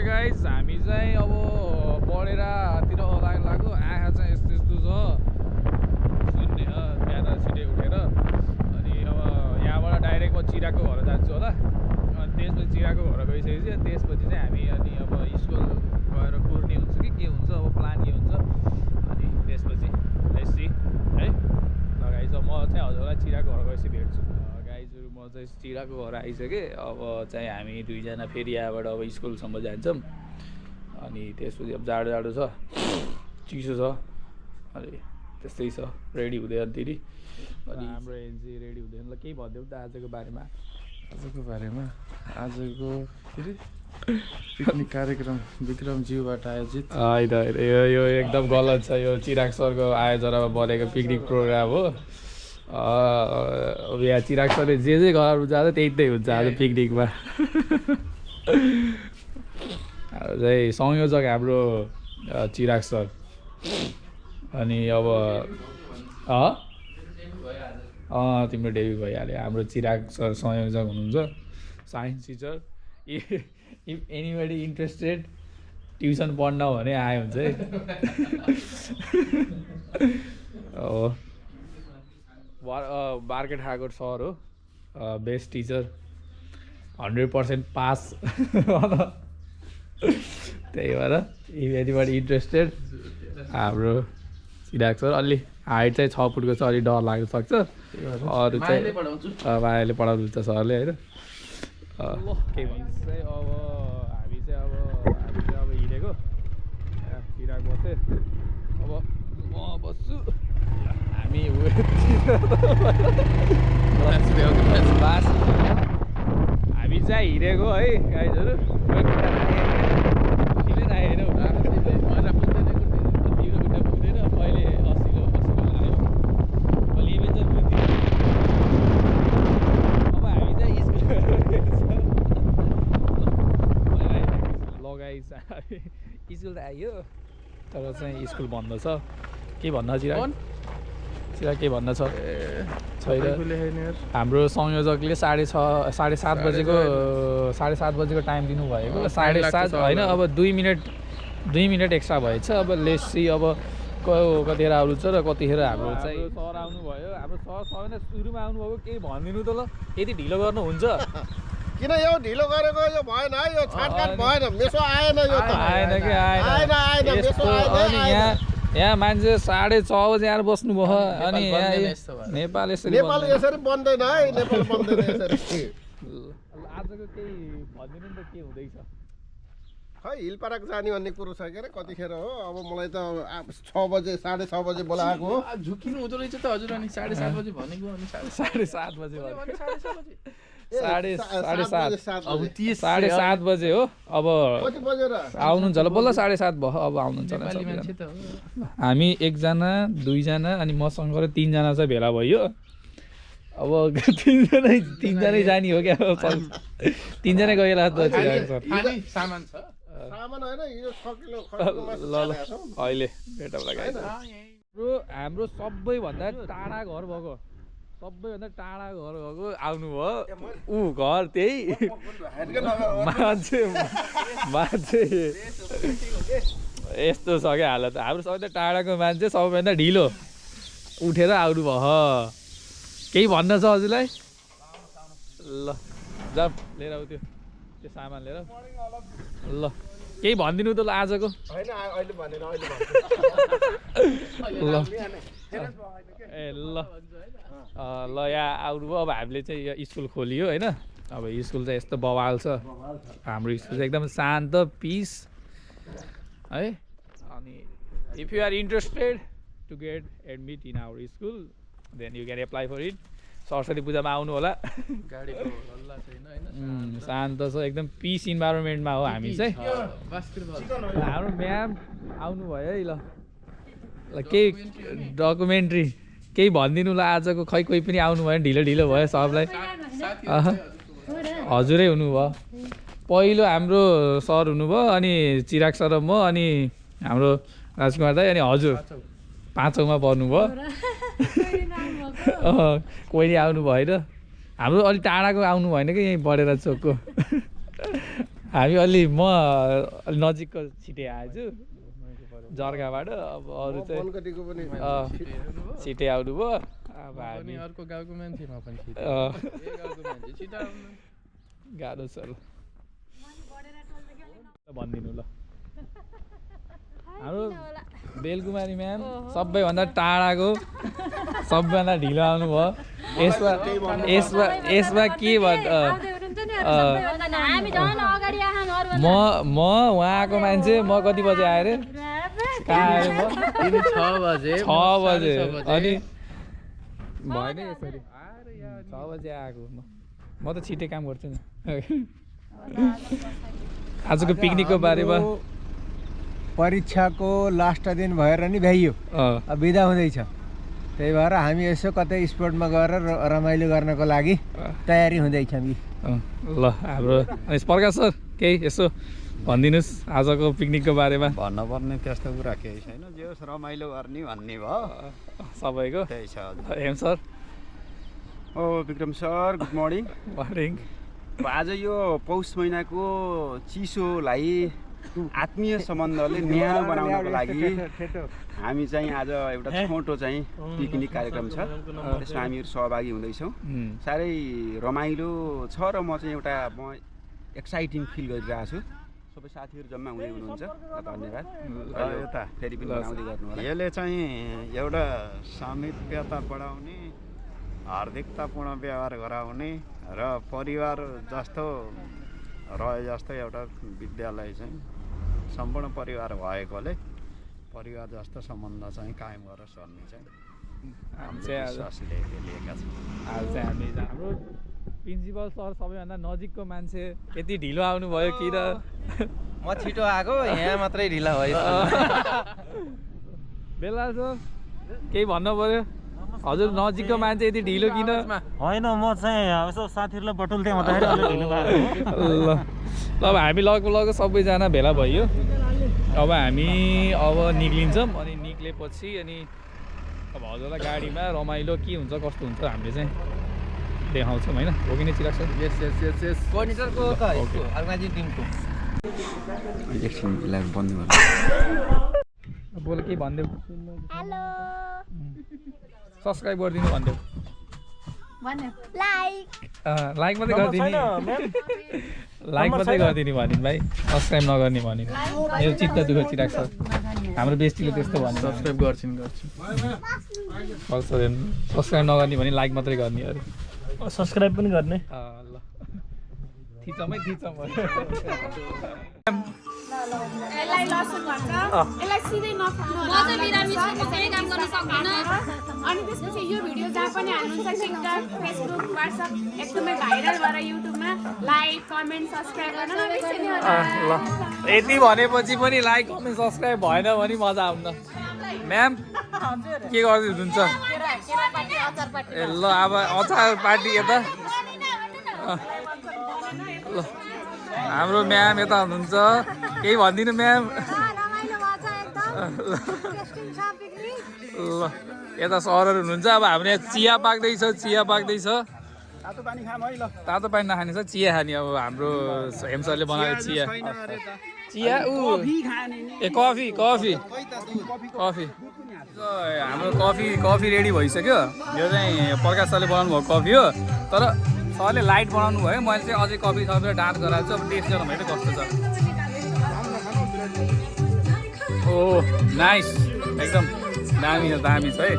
guys हामी चाहिँ अब पढेरतिर लाग्यो आँखा चाहिँ यस्तो यस्तो छ सुन्ने बिहान छिटै उठेर अनि अब यहाँबाट डाइरेक्ट म चिराको घर जान्छु होला अनि त्यसपछि चिराको घर गइसकेपछि अनि त्यसपछि चाहिँ हामी अनि अब स्कुल गएर कुर्ने हुन्छ कि के हुन्छ अब प्लान के हुन्छ अनि त्यसपछि लेट्स सी है ल गाइस म चाहिँ हजुरलाई चिराको घर गएपछि भेट्छु गाइजहरू म चाहिँ चिराको घर आइसकेँ अब चाहिँ हामी दुईजना फेरि यहाँबाट अब स्कुलसम्म जान्छौँ अनि त्यसपछि अब जाडो जाडो छ चिसो छ अनि त्यस्तै छ रेडी हुँदै अन्तिरी अनि हाम्रो एनजी रेडी हुँदैन ल केही भनिदेऊ त आजको बारेमा आजको फेरि पिकनिक कार्यक्रम विक्रमज्यूबाट आयोजित होइन यो एकदम गलत छ यो चिराग सरको आयोजनामा बनेको पिकनिक प्रोग्राम हो अब यहाँ चिराग सरले जे गराउनु जान्छ त्यही त्यही हुन्छ आज पिकनिकमा चाहिँ संयोजक हाम्रो चिराग सर अनि अब तिम्रो डेब्यू भइहाल्यो हाम्रो चिराग सर संयोजक हुनुहुन्छ science teacher if anybody interested tuition पढ्न भने आयो हुन्छ है हो मार्केट खाएको सर हो बेस्ट टिचर 100% पास त्यही भएर इफ एनीबडी इन्ट्रेस्टेड हाम्रो चिराग सर अलि हाइट चाहिँ 6 फुटको छ अलि डर लाग्न सक्छ अरू चाहिँ मायाले पढाउनुहुन्छ सरले होइन के भन्छ चाहिँ अब हामी चाहिँ अब हिँडेको चिराग बसेँ अब म बस्छु हामी हामी चाहिँ हिँडेको है गाइजहरू किन नआएन खुट्टा पुग्दैन अहिले 80 लाग्यो भोलि इभेन्ट पुग्दैन अब हामी चाहिँ स्कुल लगाइ स्कुल त आइयो तर चाहिँ स्कुल बन्द छ के भन्न चिराग के भन्न छ छैन हाम्रो संयोजकले 6:30 बजेको 7:30 बजेको टाइम दिनुभएको 7:30 होइन अब 2 मिनट एक्स्ट्रा भएछ अब लेसी अब कतिखेर आउनुहुन्छ र कतिखेर हाम्रो चाहिँ सर आउनुभयो हाम्रो सर सबैजना सुरुमा आउनुभयो केही भनिदिनु त ल यति ढिलो गर्नुहुन्छ किन यो ढिलो गरेको यो भएन है यो छाटकाट भएन मेसो आएन यो त आएन मेसो आएन यहाँ मान्छे 6:30 बजे आएर बस्नुभयो अनि नेपाल यसरी बन्दैन है नेपाल बन्दैन यसरी आजको केही भनिदिनु नि त के हुँदैछ खै हिलपाराक जाने भन्ने कुरो छ के अरे कतिखेर हो अब मलाई त 6 बजे 6:30 बजे बोलाएको हो झुकिनु हुँदो रहेछ त हजुर अनि 7:30 बजे भनेको अनि 7:30 बजे अब 7:30 बजे हो अब कति बजेर आउनुहुन्छ होला बल्ल 7:30 भयो अब आउनुहुन्छ हामी 1 जना 2 जना अनि मसँग 3 जना चाहिँ भेला भयो अब 3 जनै जाने हो क्या 3 जना गएला त सामान छ सामान हैन यो 6 किलो ल अहिले भेटौँला गाइस हाम्रो सबैभन्दा टाढा घर भएको आउनुभयो ऊ घर त्यही मान्छे यस्तो छ क्या हालत हाम्रो सबैभन्दा टाढाको मान्छे सबैभन्दा ढिलो उठेर आउनुभयो केही भन्न छ हजुरलाई ल जाऊ लिएर आऊ त्यो सामान लिएर ल केही भनिदिनु त ल आजको ल ए ल यहाँ आउनुभयो अब हामीले चाहिँ यो स्कुल खोलियो होइन अब स्कुल चाहिँ यस्तो बवाल छ हाम्रो स्कुल चाहिँ एकदम शान्त पिस है अनि if you are interested to get admit in our school then you can apply for it Saraswati पूजामा आउनु होला शान्त छ एकदम पिस इन्भाइरोमेन्टमा हो हामी चाहिँ हाम्रो म्याम आउनुभयो है ल केही डकुमेन्ट्री केही भनिदिनु ल आजको खै कोही पनि आउनु भयो ढिलो भयो सबलाई हजुरै हुनुभयो पहिलो हाम्रो सर हुनुभयो अनि चिराग सर र म अनि हाम्रो राजकुमार दाइ अनि हजुर 5औँमा पर्नुभयो कोही आउनु भएन हाम्रो अलि टाढाको आउनु भएन कि यहीँ बढेर चोकको हामी अलि म अलि नजिकको छिटै आएछु जर्गाबाट अब अरू चाहिँ बनकटीको पनि छिटै आउनुभयो अब हामी अर्को गाउँको मान्छे म पनि छिटो गाउँको मान्छे छिटो आउनु गाह्रो छ ल भनिदिनु ल हाम्रो बेलकुमारी म्याम सबैभन्दा टाढाको सबैभन्दा ढिलो आउनुभयो यसमा के म उहाँको मान्छे म कति बजे आएँ अरे कहाँ आएँ म 6 बजे अनि भएन यसरी 6 बजे आएको म त छिटै काम गर्छु नि आजको पिकनिकको बारेमा परीक्षाको लास्ट दिन भएर नि भ्याइयो अब बिदा हुँदैछ त्यही भएर हामी यसो कतै स्पोर्टमा गएर रमाइलो गर्नको लागि तयारी हुँदैछौँ कि ल हाम्रो प्रकाश सर केही यसो भनिदिनुहोस् आजको पिकनिकको बारेमा भन्नुपर्ने त्यस्तो कुरा केही छैन जे होस् रमाइलो गर्ने भन्ने भयो सबैको त्यही छ हेम सर ओ Bikram sir good morning morning आज यो पौष महिनाको चिसोलाई आत्मीय सम्बन्धले न्यानो बनाउनको लागि हामी चाहिँ आज एउटा छोटो चाहिँ पिकनिक कार्यक्रम छ त्यसमा हामीहरू सहभागी हुँदैछौँ साह्रै रमाइलो छ र म चाहिँ एउटा एक्साइटिङ फिल गरिरहेको छु सबै साथीहरू जम्मा हुँदै हुनुहुन्छ धन्यवाद यता फेरि पनि आउँदै गर्नु होला यसले चाहिँ एउटा सामिप्यता बढाउने हार्दिकतापूर्ण व्यवहार गराउने र परिवार जस्तो रहे जस्तो एउटा विद्यालय चाहिँ सम्पूर्ण परिवार भएकोले परिवार जस्तो सम्बन्ध चाहिँ कायम गरेर सर्ने चाहिँ विश्वासले लिएका छौँ आज चाहिँ हामी हाम्रो प्रिन्सिपल सर सबैभन्दा नजिकको मान्छे यति ढिलो आउनुभयो कि र म छिटो आएको यहाँ मात्रै ढिला भयो बेला सर केही भन्नु पर्यो हजुर नजिकको मान्छे यति ढिलो किन होइन म चाहिँ यसो साथीहरूलाई बटुल्थेँ भन्दाखेरि अलिक ढिलो भएको ल अब हामी लगभग सबैजना भेला भइयो अब हामी अब निक्लिन्छौँ अनि निक्लेपछि अनि अब हजुरलाई गाडीमा रमाइलो के हुन्छ कस्तो हुन्छ हामीले चाहिँ देखाउँछौँ होइन हो कि नै चिराग सर यस कोर्डिनेटरको त अर्गनाइजिङ टिमको एकछिन लाइभ बन्द गर्नु बोल के भनिदेऊ सब्सक्राइब गरिदिनु भनिदेऊ लाइक मात्रै गरिदिने लाइक मात्रै गरिदिने भनिन् भाइ सब्सक्राइब नगर्ने भनिन् यो चित्त दुःख चिराग सर हाम्रो बेस्टीले त्यस्तो भन्यो सब्सक्राइब गर्छिन् सब्सक्राइब नगर्ने भने लाइक मात्रै गर्ने अरे सब्सक्राइब पनि गर्ने ल थिचमै थिचम यसलाई लसुन भन्छ यसलाई सिधै नफाल्नु होला म चाहिँ बिरामी छु म चाहिँ काम गर्न सक्दिनँ अनि त्यसपछि यो भिडियो जहाँ पनि हाल्नुहुन्छ टिकटक फेसबुक व्हाट्सएप एकदमै भाइरल भएर युट्युबमा लाइक कमेन्ट सब्स्क्राइब गर्न नबिर्सिनु होला ल यति भनेपछि पनि लाइक कमेन्ट सब्सक्राइब भएन भने मजा आउन म्याम के गर्दै हुनुहुन्छ ए ल अब अचार पार्टी यता ल हाम्रो म्याम यता हुनुहुन्छ केही भनिदिनु म्याम ल यता सरहरू हुनुहुन्छ अब हाम्रो यहाँ चिया पाक्दैछ तातो पानी नखाने छ चिया खाने अब हाम्रो हेम सरले बनाएको चिया ए कफी हाम्रो कफी रेडी भइसक्यो यो चाहिँ प्रकाश सरले बनाउनु भएको कफी हो तर सरले लाइट बनाउनु भयो मैले चाहिँ अझै कफी थपेर डार्क गराएको छु अब टेस्ट गर्नु भयो कस्तो छ ओ नाइस एकदम दामी छ है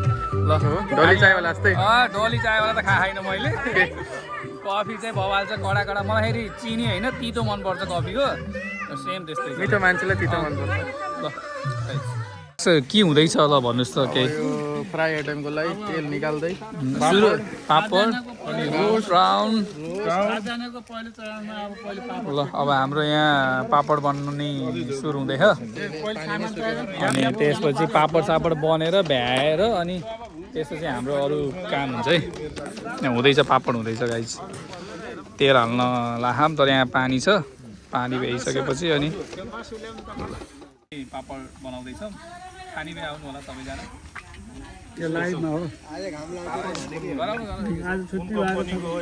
ल डली चायवाला जस्तै डली चायवाला त खाएन मैले कफी चाहिँ बवाल छ कडा मलाई फेरि चिनी होइन तितो मनपर्छ कफीको सेम त्यस्तै मिठो मान्छेलाई तितो मनपर्छ ल के हुँदैछ ल भन्नुहोस् त केही फ्राई आइटमको लागि तेल निकाल्दै पापड अनि रोल राउन्ड ल अब हाम्रो यहाँ पापड बन्ने सुरु हुँदैछ अनि त्यसपछि पापड सापड बनेर भ्याएर अनि त्यसपछि हाम्रो अरू काम हुन्छ है यहाँ हुँदैछ पापड हुँदैछ गाइस तेल हाल्न लाखाम तर यहाँ पानी छ पानी भइसकेपछि अनि पापड बनाउँदैछौँ खाने आउनु होला सबैजना यो लाइभमा हो आज छुट्टी भएको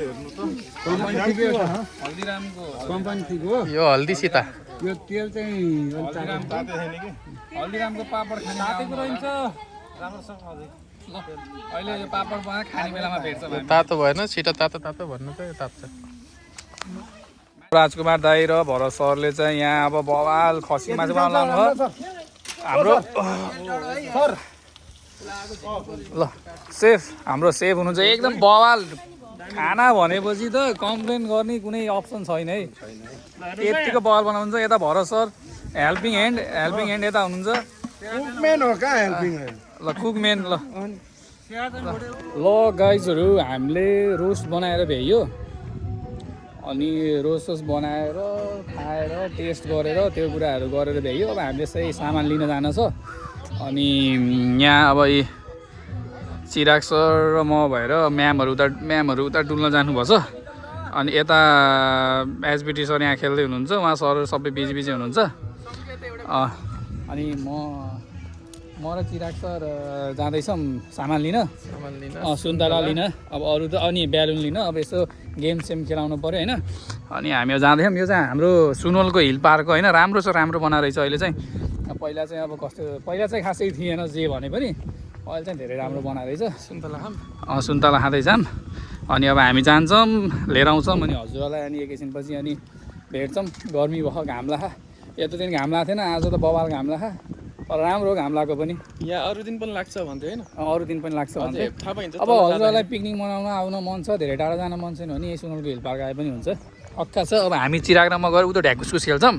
कम्पनी ठिक हो यो हल्दी सीता यो तेल चाहिँ हल्दीरामको पापड खाने तातेको रहन्छ राम्रोसँग ल अहिले यो पापड बनाएर खाने बेलामा भेट्छ तातो भएन छिटो तातो तातो भन्नु त तातो राजकुमार दाई र भरत सरले चाहिँ यहाँ अब बवाल खसी मासु बनाउनु लाउनु भयो हाम्रो ल सेफ हाम्रो सेफ हुनुहुन्छ एकदम बवाल खाना भनेपछि त कम्प्लेन गर्ने कुनै अप्सन छैन है यतिको बवाल बनाउनुहुन्छ यता भरत सर हेल्पिङ ह्यान्ड यता हुनुहुन्छ कुकमेन हो कहाँ हेल्पिङ ल कुकमेन ल गाइजहरू हामीले रोस्ट बनाएर भ्याइयो अनि रोस्ट बनाएर खाएर टेस्ट गरेर त्यो कुराहरू गरेर भ्याइयो अब हामीले चाहिँ सामान लिन जान छ अनि यहाँ अब यी चिराग सर र म भएर म्यामहरू उता डुल्न जानुपर्छ अनि यता एसबिटी सर यहाँ खेल्दै हुनुहुन्छ उहाँ सर सबै बिजी हुनुहुन्छ अनि म र चिराग सर जाँदैछौँ सामान लिन सुन्तला लिन अब अरू त अनि ब्यालुन लिन अब यसो गेम सेम खेलाउनु पऱ्यो होइन अनि हामी जाँदैछौँ यो चाहिँ हाम्रो सुनवलको हिल पार्क होइन राम्रो बनाएर रहेछ अहिले चाहिँ पहिला चाहिँ अब कस्तो पहिला चाहिँ खासै थिएन जे भने पनि अहिले चाहिँ धेरै राम्रो बनाएर रहेछ सुन्तला खाँदैछौँ अनि अब हामी जान्छौँ लिएर आउँछौँ अनि हजुरहरूलाई अनि एकैछिनपछि अनि भेट्छौँ गर्मी भयो घाम लाखा यत्रो दिन घाम लागेको थिएन आज त बवाल घाम लाखा तर राम्रो घाम लागेको पनि यहाँ अरू दिन पनि लाग्छ भन्थ्यो होइन अरू दिन पनि लाग्छ भन्थ्यो थाहा पाइन्छ अब हजुरहरूलाई पिकनिक मनाउन आउन मन छ धेरै टाढा जान मन छैन भने यही सुनवलको हिल पार्क आए पनि हुन्छ पक्का छ अब हामी चिराग र म गएर उता ढ्याकुसकुस खेल्छौँ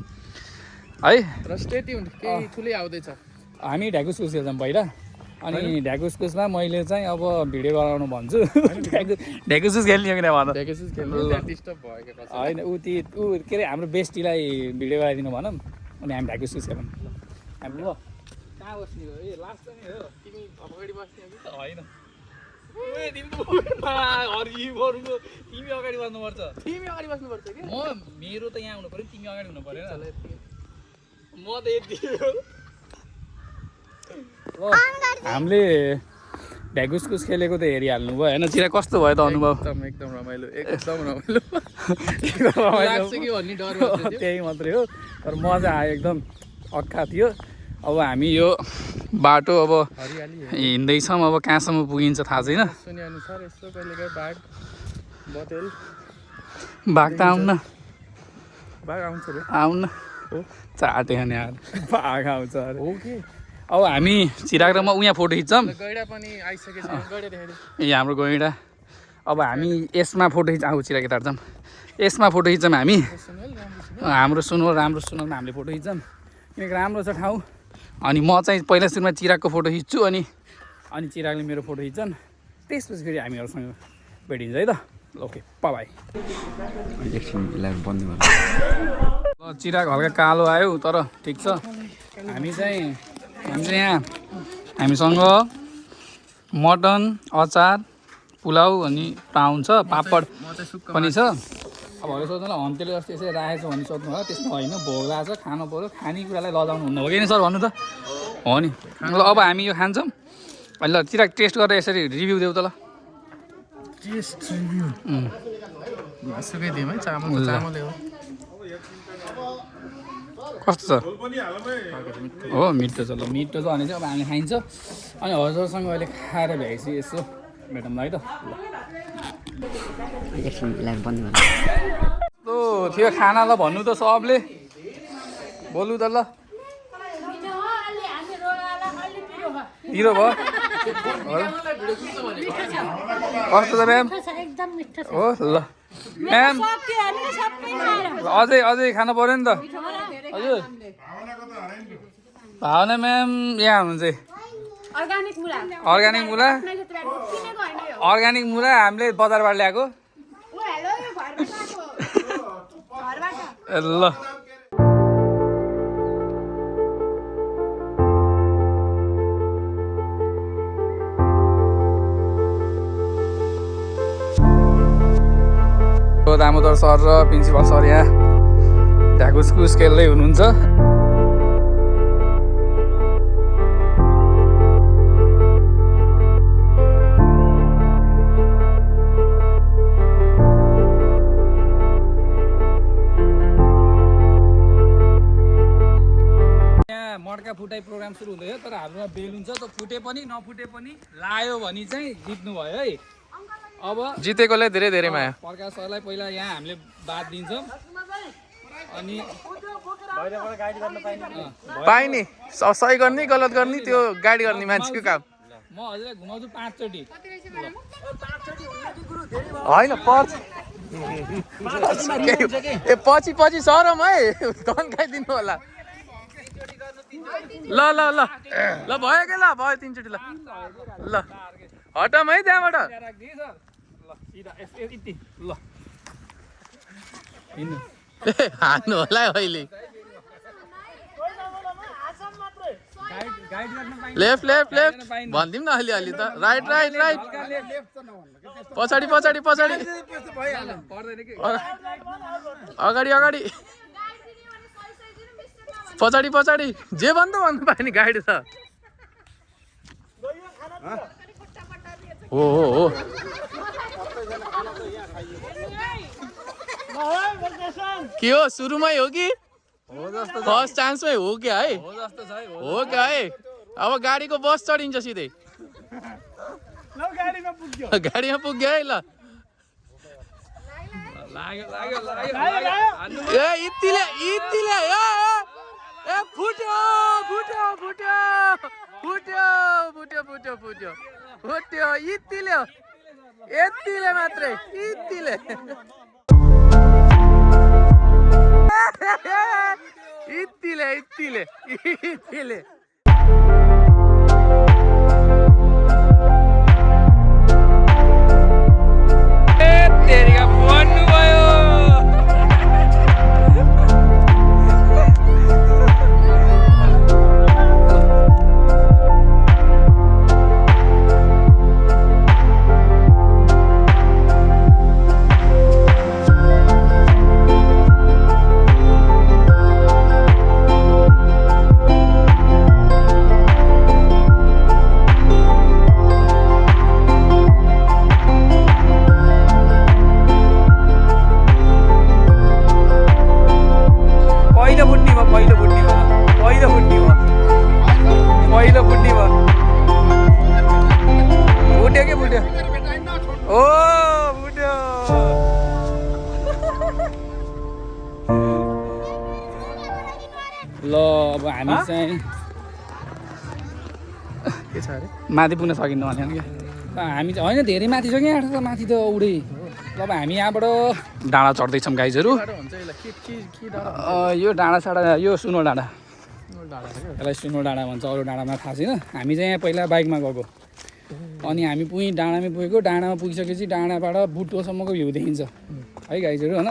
है र स्टेटी हुन्छ केही ठुलै आउँदैछ हामी ढ्याकुसकुस खेल्छौँ पहिला अनि ढ्याकुसकुसमा मैले चाहिँ अब भिडियो गराउनु भन्छु ढ्याकुसकुस खेल्ने किन भन डिस्टर्ब भएको होइन ऊ के अरे हाम्रो बेस्टीलाई भिडियो गराइदिनु भनौँ अनि हामी ढ्याकुसकुस खेलौँ हामी ल कहाँ बस्ने हो ए लास्ट चाहिँ हो तिमी अगाडि बस्ने होइन तिमी अगाडि बस्नुपर्छ तिमी अगाडि बस्नुपर्छ कि मेरो त यहाँ हुनु पऱ्यो तिमी अगाडि हुनु पऱ्यो म त यति हामीले ढ्याकुसकुस खेलेको त हेरिहाल्नु भयो होइन चिरा कस्तो भयो त अनुभव एकदम रमाइलो रमाइलो त्यही मात्रै हो तर मजा आयो एकदम अक्खा थियो अब हामी यो बाटो अब हिँड्दैछौँ अब कहाँसम्म पुगिन्छ थाहा छैन सुनेअनुसार यस्तो कहिलेकाहीँ बाघ त आउन आउँछ रे आउन चाटे खाने बाघ आउँछ अरे हो कि अब हामी चिराग र म उहाँ फोटो खिच्छौँ गैडा पनि आइसकेछ गैडा देखाइदिनु ए हाम्रो गैडा अब हामी यसमा फोटो खिच्छ आऊ चिराग यता यसमा फोटो खिच्छौँ हामी हाम्रो सुनवल राम्रो सुनवलमा हामीले फोटो खिच्छौँ किनकि राम्रो छ ठाउँ अनि म चाहिँ पहिला सुरुमा चिरागको फोटो खिच्छु अनि चिरागले मेरो फोटो खिच्छन् त्यसपछि फेरि हामीहरूसँग भेटिन्छ है त ओके बाई ल चिराग हल्का कालो आयो तर ठिक छ हामी चाहिँ यहाँ हामीसँग मटन अचार पुलाउ अनि प्राउन छ पापड पनि छ अब अरू सोध्नु ल होमस्टेले जस्तो यसरी राखेको छ भने सोध्नु होला त्यस्तो होइन भोग लागेको छ खानु पऱ्यो खानेकुरालाई लजाउनु हुन्न हो कि सर भन्नु त हो नि ल अब हामी यो खान्छौँ अनि ल चिराग टेस्ट गरेर यसरी रिभ्यू देऊ त ल टेस्ट रिभ्यू सुकै दिउँ है चामलले हो कस्तो छ हो मिठो छ ल मिठो छ भने चाहिँ अब हामी खाइन्छ अनि हजुरसँग अहिले खाएर भ्याएपछि यसो भेटौँ ल है त थियो खाना ल भन्नु त सबले बोल्नु त ल पिरो भयो कस्तो छ म्याम हो ल म्याम अझै खानु पऱ्यो नि त हजुर भावना म्याम यहाँ हुनुहुन्छ अर्ग्यानिक मुला हामीले बजारबाट ल्याएको ल दामोदर सर र प्रिन्सिपल सर यहाँ ढ्याकुसकुस खेल्दै हुनुहुन्छ पटाका फुटाइ प्रोग्राम सुरु हुँदैछ तर हाम्रोमा बेलुन छ त्यो फुटे पनि नफुटे पनि लायो भने चाहिँ जित्नु भयो है अब जितेकोलाई धेरै धेरै माया प्रकाश सरलाई पहिला यहाँ हामीले बात दिन्छौँ अनि पाइने सही गर्ने गलत गर्ने त्यो गाइड गर्ने मान्छेको काम म हजुरलाई घुमाउँछु 5 चोटि होइन पछि पछि सरम है तन्काइदिनु होला ल ल ल ल भयो के ल भयो 3 चोटि ल ल हटम है त्यहाँबाट हान्नु होला अहिले लेफ्ट लेफ्ट लेफ्ट भनिदिउँ न अलिअलि त राइट राइट राइट पछाडि पछाडि पछाडि अगाडि अगाडि पछाडि पछाडि जे भन्नु पायो नि गाइड छ हो हो हो के हो सुरुमै हो कि फर्स्ट चान्समै हो क्या है हो क्या है अब गाडीको बस चढिन्छ सिधै गाडीमा पुग्यो है ल ए इत्तिले इत्तिले ए फुट्यो फुट्यो फुट्यो फुट्यो फुट्यो फुट्यो फुट्यो फुट्यो इत्तिले यतिले मात्रै इत्तिले इत्तिले इत्तिले इत्तिले तेरिका भन्नु भयो ल अब हामी चाहिँ के छ अरे माथि पुग्न सकिन्न भने क्या हामी चाहिँ होइन धेरै माथि छ क्या माथि त उडै ल अब हामी यहाँबाट डाँडा चढ्दैछौँ गाइजहरू यो डाँडा साडा यो सुनोल डाँडा यसलाई सुनोल डाँडा भन्छ अरू डाँडामा थाहा छैन हामी चाहिँ यहाँ पहिला बाइकमा गएको अनि हामी डाँडामै पुगेको डाँडामा पुगिसकेपछि डाँडाबाट बुटोसम्मको भ्यू देखिन्छ है गाइजहरू होइन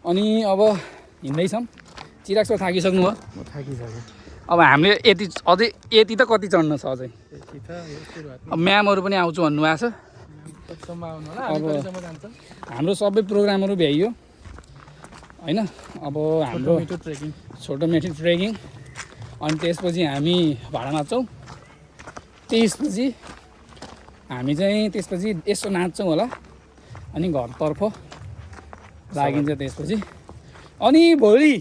अनि अब हिँड्दैछौँ चिराग सर थाकिसक्नु भयो अब हामीले यति अझै यति त कति चढ्न छ अझै अब म्यामहरू पनि आउँछु भन्नुभएको छ अब हाम्रो सबै प्रोग्रामहरू भ्याइयो होइन अब हाम्रो छोटो मेठी ट्रेकिङ अनि त्यसपछि हामी भाडा नाच्छौँ त्यसपछि हामी चाहिँ त्यसपछि यसो नाच्छौँ होला अनि घरतर्फ लागिन्छ त्यसपछि अनि भोलि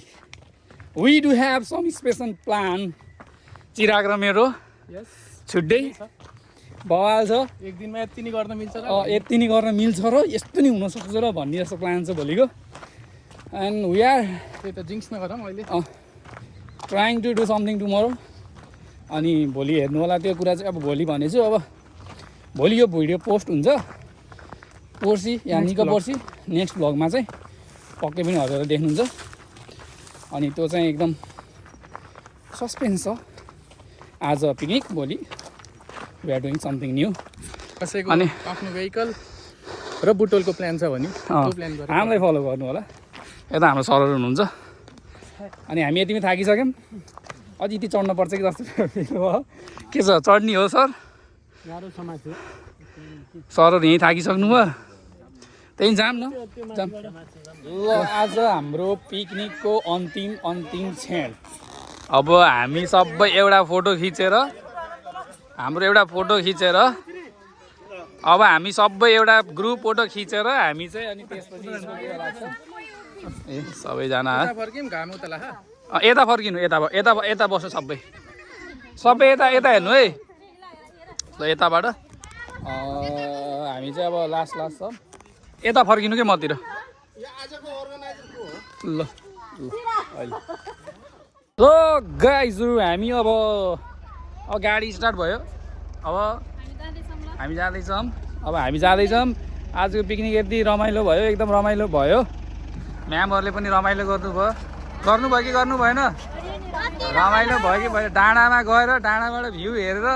we do have some special plan चिराग र मेरो छुट्टै बवाल छ एक दिनमा यति नै गर्न मिल्छ र यति नै गर्न मिल्छ र यस्तो नि हुनसक्छ र भन्ने जस्तो प्लान छ भोलिको एन्ड वी आर त्यही त जिङ्क्स नगरौँ अहिले trying to do something tomorrow अनि भोलि हेर्नु होला त्यो कुरा चाहिँ अब भोलि भनेछु अब भोलि यो भिडियो पोस्ट हुन्छ पर्सि या निको पर्सि नेक्स्ट भ्लगमा चाहिँ पक्कै पनि हजुरले देख्नुहुन्छ अनि त्यो चाहिँ एकदम सस्पेन्स छ आज पिकनिक भोलि we are doing something new कसैको आफ्नो भेहिकल र बुटोलको प्लान छ भने त्यो प्लान गरेर हामीलाई फलो गर्नु होला यता हाम्रो सरहरू हुनुहुन्छ अनि हामी यतिमै थाकिसक्यौँ अझ यति चढ्नुपर्छ कि जस्तो फिल भयो के छ चढ्ने हो सर सरहरू यहीँ थाकिसक्नु भयो त्यही जाम न जाम ल आज हाम्रो पिकनिकको अन्तिम क्षण अब हामी सबै एउटा फोटो खिचेर अब हामी सबै एउटा ग्रुप फोटो खिचेर हामी चाहिँ अनि त्यसपछि ए सबैजना फर्कियौँ घाम उता यता फर्किनु यता यता यता बस्नु सबै सबै यता यता हेर्नु है ल यताबाट हामी चाहिँ अब लास्ट छ यता फर्किनु के मतिर ल ल गाइजहरू हामी अब गाडी स्टार्ट भयो अब हामी जाँदैछौँ आजको पिकनिक यति रमाइलो भयो एकदम रमाइलो भयो म्यामहरूले पनि रमाइलो गर्नुभयो कि गर्नु भएन रमाइलो भयो कि भयो डाँडामा गएर डाँडाबाट भ्यू हेरेर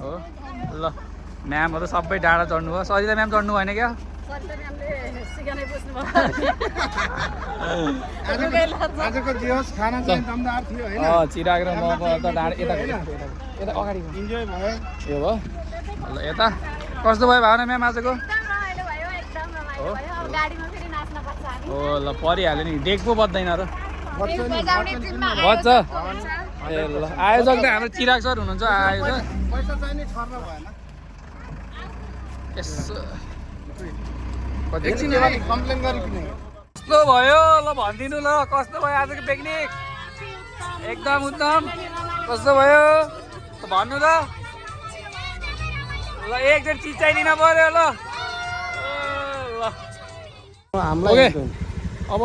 हो ल म्यामहरू सबै डाँडा चढ्नुभयो सजिलो म्याम चढ्नु भएन क्या चिराग र मको त डाँडा यता अगाडि इन्जोय भयो यो भयो ल यता कस्तो भयो भावना म्याम आजको हो ल परिहाल्यो नि डेक पो बज्दैन र बज्छ ए ल आयोजक त हाम्रो चिराग सर हुनुहुन्छ आयोजक यसो कस्तो भयो ल भनिदिनु ल कस्तो भयो आजको पिकनिक एकदम उत्तम कस्तो भयो भन्नु त ल एकजना चिचाइदिन पर्यो ल ओके अब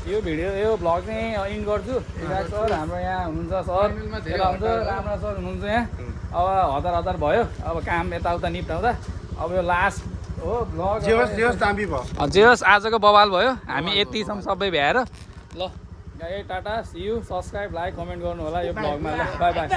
यो भिडियो यो भ्लग चाहिँ इन्ड गर्छु विराज सर हाम्रो यहाँ हुनुहुन्छ सर रामरा सर हुनुहुन्छ यहाँ अब हतार भयो अब काम यताउता निप्टाउँदा अब यो लास्ट हो भ्लग जे होस् आजको बवाल भयो हामी यतिसम्म सबै भ्याएर ल guys tata see you subscribe like comment गर्नु होला यो भ्लगमा ल बाई बाई